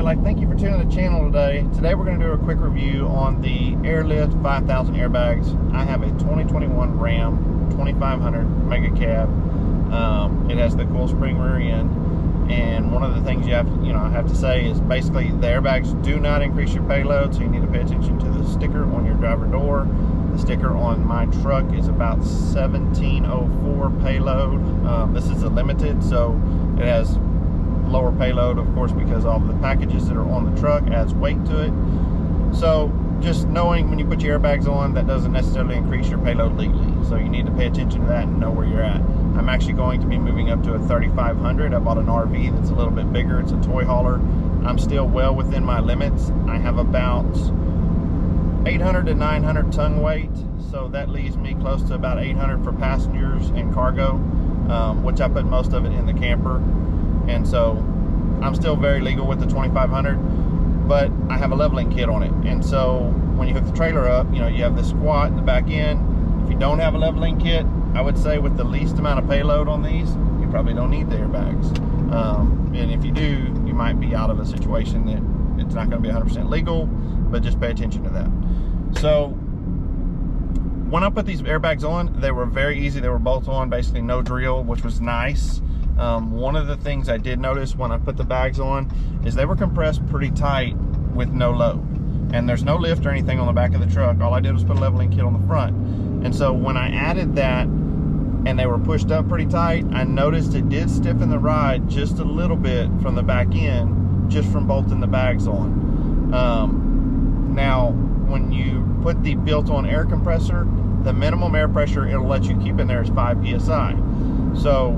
like thank you for tuning the channel today. Today we're going to do a quick review on the Airlift 5000 airbags. I have a 2021 Ram 2500 Mega Cab. It has the coil spring rear end, and one of the things I have to say is basically the airbags do not increase your payload, so you need to pay attention to the sticker on your driver door. The sticker on my truck is about 1704 payload. This is a limited, so it has lower payload, of course, because all the packages that are on the truck adds weight to it. So just knowing when you put your airbags on, that doesn't necessarily increase your payload legally, so you need to pay attention to that and know where you're at. I'm actually going to be moving up to a 3500. I bought an RV that's a little bit bigger. It's a toy hauler. I'm still well within my limits. I have about 800 to 900 tongue weight, so that leaves me close to about 800 for passengers and cargo, which I put most of it in the camper. And so I'm still very legal with the 2500, but I have a leveling kit on it. And so when you hook the trailer up, you have the squat in the back end. If you don't have a leveling kit, I would say with the least amount of payload on these, you probably don't need the airbags. And if you do, you might be out of a situation that it's not going to be 100% legal, but just pay attention to that. So when I put these airbags on, they were very easy. They were bolt on, basically no drill, which was nice. One of the things I did notice when I put the bags on is they were compressed pretty tight with no load. And there's no lift or anything on the back of the truck. All I did was put a leveling kit on the front. And so when I added that and they were pushed up pretty tight, I noticed it did stiffen the ride just a little bit from the back end, just from bolting the bags on. Now, when you put the built-on air compressor, the minimum air pressure it'll let you keep in there is 5 psi. So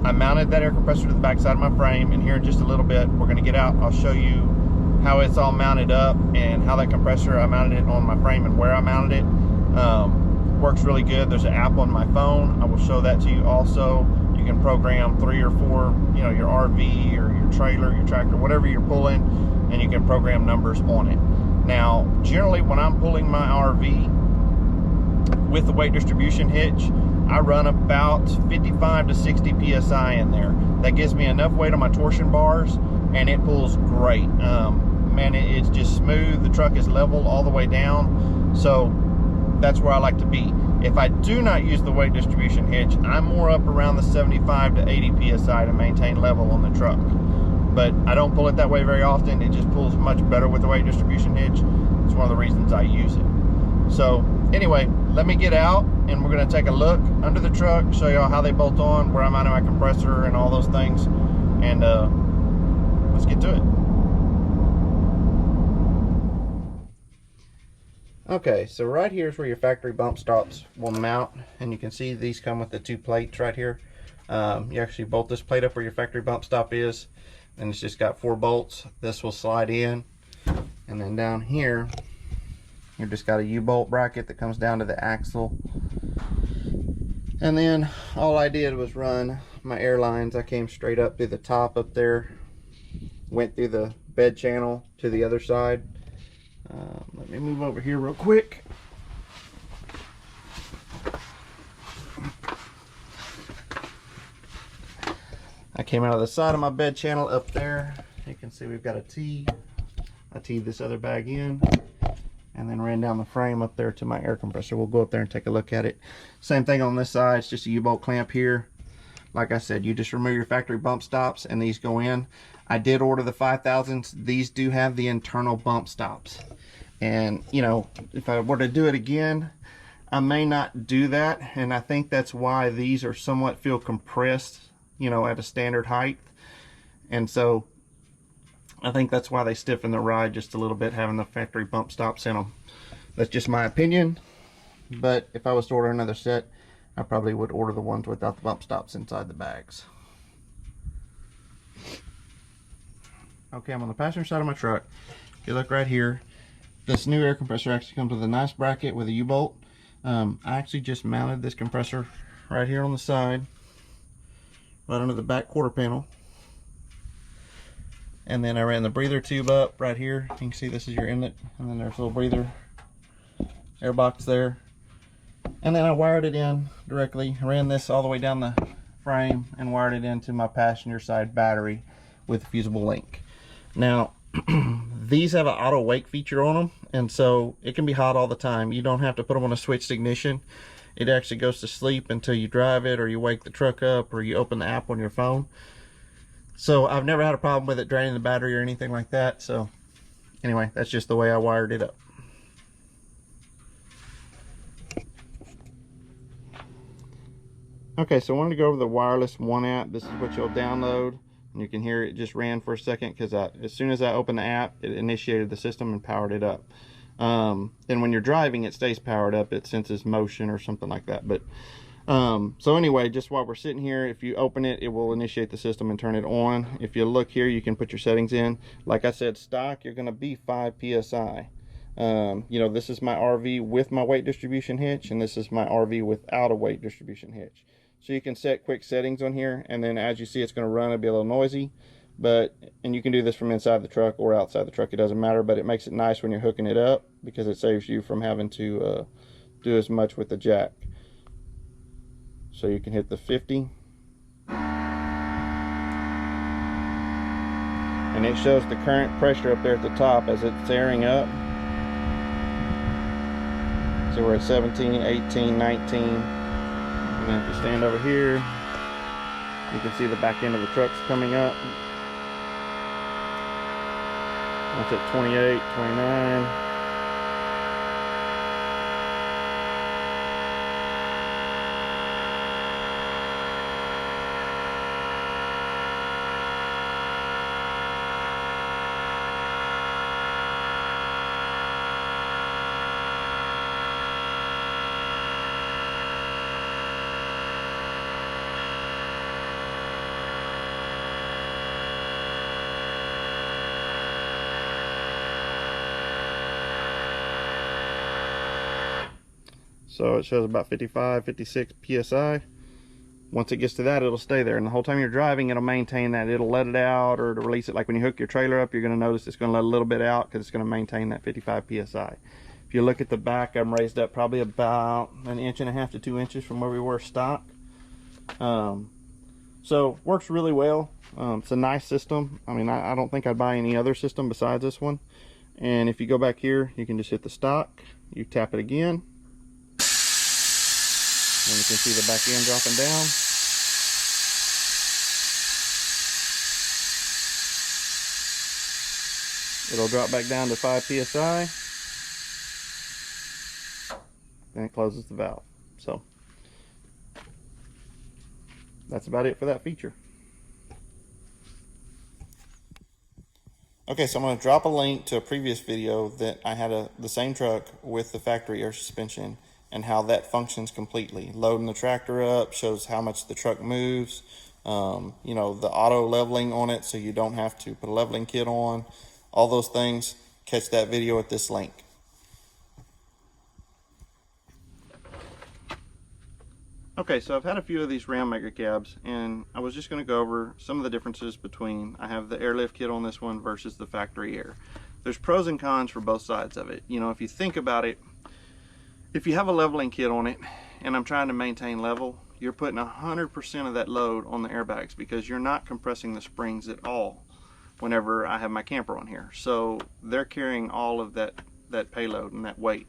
I mounted that air compressor to the back side of my frame, and here in just a little bit we're going to get out. I'll show you how it's all mounted up and how that compressor, I mounted it on my frame and where I mounted it. Works really good. There's an app on my phone. I will show that to you also. You can program 3 or 4, your RV or your trailer, your tractor, whatever you're pulling, and you can program numbers on it. Now, generally when I'm pulling my RV with the weight distribution hitch, I run about 55 to 60 psi in there. That gives me enough weight on my torsion bars, and it pulls great. Man, it's just smooth. The truck is level all the way down, so that's where I like to be. If I do not use the weight distribution hitch, I'm more up around the 75 to 80 psi to maintain level on the truck. But I don't pull it that way very often. It just pulls much better with the weight distribution hitch. It's one of the reasons I use it. So anyway, let me get out and we're going to take a look under the truck, show y'all how they bolt on, where I'm mounting my compressor and all those things, and let's get to it. Okay, so right here is where your factory bump stops will mount, and you can see these come with the 2 plates right here. You actually bolt this plate up where your factory bump stop is, and it's just got 4 bolts. This will slide in, and then down here you've just got a U-bolt bracket that comes down to the axle. And then all I did was run my air lines. I came straight up through the top up there, went through the bed channel to the other side. Let me move over here real quick. I came out of the side of my bed channel up there. You can see we've got a T. I teed this other bag in, and then ran down the frame up there to my air compressor. We'll go up there and take a look at it. Same thing on this side. It's just a U-bolt clamp here. Like I said, you just remove your factory bump stops and these go in. I did order the 5000s. These do have the internal bump stops. And if I were to do it again, I may not do that. And I think that's why these are somewhat feel compressed, at a standard height. And so I think that's why they stiffen the ride just a little bit, having the factory bump stops in them. That's just my opinion, but if I was to order another set, I probably would order the ones without the bump stops inside the bags. Okay, I'm on the passenger side of my truck. If you look right here, this new air compressor actually comes with a nice bracket with a U-bolt. I actually just mounted this compressor right here on the side, right under the back quarter panel. And then I ran the breather tube up right here. You can see this is your inlet, and then there's a little breather air box there. And then I wired it in directly. I ran this all the way down the frame and wired it into my passenger side battery with a fusible link. Now, These have an auto wake feature on them, and so it can be hot all the time. You don't have to put them on a switched ignition. It actually goes to sleep until you drive it, or you wake the truck up, or you open the app on your phone. So I've never had a problem with it draining the battery or anything like that. So anyway, that's just the way I wired it up. Okay, so I wanted to go over the wireless One app. This is what you'll download, and you can hear it just ran for a second because as soon as I opened the app, it initiated the system and powered it up. And when you're driving, it stays powered up. It senses motion or something like that. But so anyway, just while we're sitting here, if you open it, it will initiate the system and turn it on. If you look here, you can put your settings in. Like I said, stock, you're going to be 5 psi. You know, this is my RV with my weight distribution hitch, and this is my RV without a weight distribution hitch. So you can set quick settings on here, and then as you see, it's going to run. It'll be a little noisy, and you can do this from inside the truck or outside the truck. It doesn't matter, but it makes it nice when you're hooking it up because it saves you from having to do as much with the jack. So you can hit the 50, and it shows the current pressure up there at the top as it's airing up. So we're at 17, 18, 19. And then if you stand over here, you can see the back end of the truck's coming up. That's at 28, 29. So it shows about 55, 56 psi. Once it gets to that, it'll stay there, and the whole time you're driving, it'll maintain that. It'll let it out or to release it. Like when you hook your trailer up, you're going to notice it's going to let a little bit out because it's going to maintain that 55 psi. If you look at the back, I'm raised up probably about 1.5 inches to 2 inches from where we were stock. So works really well. It's a nice system. I mean, I don't think I'd buy any other system besides this one. And if you go back here, you can just hit the stock. You tap it again, and you can see the back end dropping down. It'll drop back down to 5 psi. Then it closes the valve. So that's about it for that feature. Okay, so I'm going to drop a link to a previous video that I had the same truck with the factory air suspension and how that functions completely. Loading the tractor up shows how much the truck moves, you know, the auto leveling on it so you don't have to put a leveling kit on, all those things. Catch that video at this link. Okay, so I've had a few of these Ram Mega Cabs, and I was just going to go over some of the differences between, I have the airlift kit on this one versus the factory air. There's pros and cons for both sides of it. You know, if you think about it, if you have a leveling kit on it, and I'm trying to maintain level, you're putting 100% of that load on the airbags because you're not compressing the springs at all whenever I have my camper on here. So they're carrying all of that payload and that weight.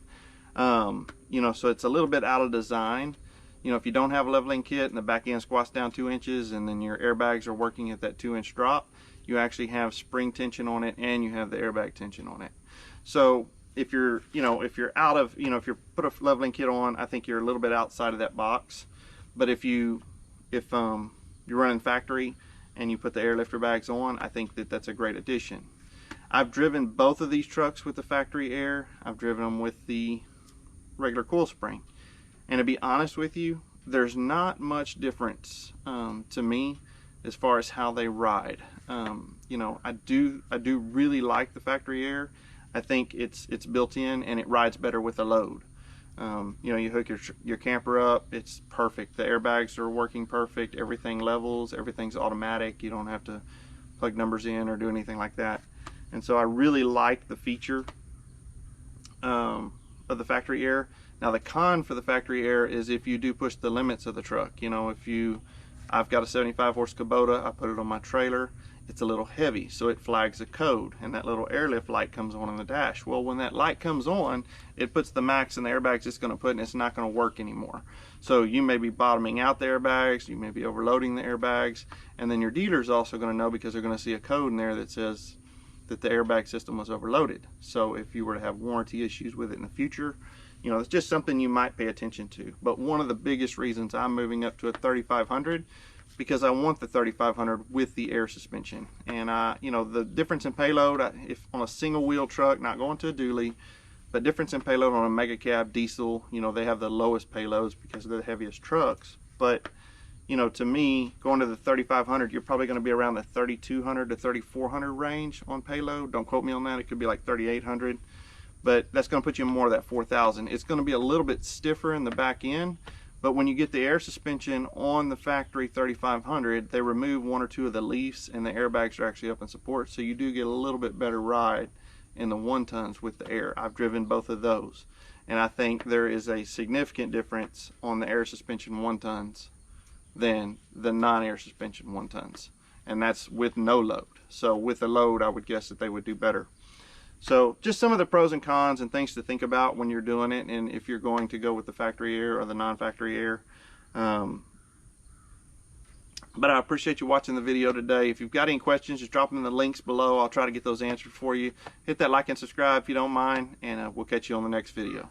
You know, so it's a little bit out of design. You know, if you don't have a leveling kit and the back end squats down 2 inches and then your airbags are working at that 2-inch drop, you actually have spring tension on it and you have the airbag tension on it. So if you're, you know, if you're out of, you know, if you put a leveling kit on, I think you're a little bit outside of that box. But if you're running factory and you put the airlifter bags on, I think that's a great addition. I've driven both of these trucks with the factory air. I've driven them with the regular coil spring. And to be honest with you, there's not much difference to me as far as how they ride. You know, I do really like the factory air. I think it's built in and it rides better with a load. You know, you hook your camper up, it's perfect. The airbags are working perfect. Everything levels, everything's automatic. You don't have to plug numbers in or do anything like that. And so I really like the feature of the factory air. Now the con for the factory air is if you do push the limits of the truck. You know, if you I've got a 75 horse Kubota. I put it on my trailer. It's a little heavy, so it flags a code, and that little airlift light comes on in the dash. Well, when that light comes on, it puts the max in the airbags it's going to put, and it's not going to work anymore. So you may be bottoming out the airbags, you may be overloading the airbags, and then your dealer's also going to know, because they're going to see a code in there that says that the airbag system was overloaded. So if you were to have warranty issues with it in the future, you know, it's just something you might pay attention to. But one of the biggest reasons I'm moving up to a 3500, because I want the 3500 with the air suspension. And you know, the difference in payload, if on a single wheel truck, not going to a dually, but difference in payload on a mega cab diesel, you know, they have the lowest payloads because they're the heaviest trucks. But you know, to me, going to the 3500, you're probably going to be around the 3200 to 3400 range on payload. Don't quote me on that. It could be like 3800, but that's going to put you in more of that 4000. It's going to be a little bit stiffer in the back end. But when you get the air suspension on the factory 3500, they remove one or two of the leaves, and the airbags are actually up in support, so you do get a little bit better ride in the 1-tons with the air. I've driven both of those, and I think there is a significant difference on the air suspension 1-tons than the non-air suspension 1-tons, and that's with no load. So with a load, I would guess that they would do better. So just some of the pros and cons and things to think about when you're doing it, and if you're going to go with the factory air or the non-factory air. But I appreciate you watching the video today. If you've got any questions, just drop them in the links below. I'll try to get those answered for you. Hit that like and subscribe if you don't mind, and we'll catch you on the next video.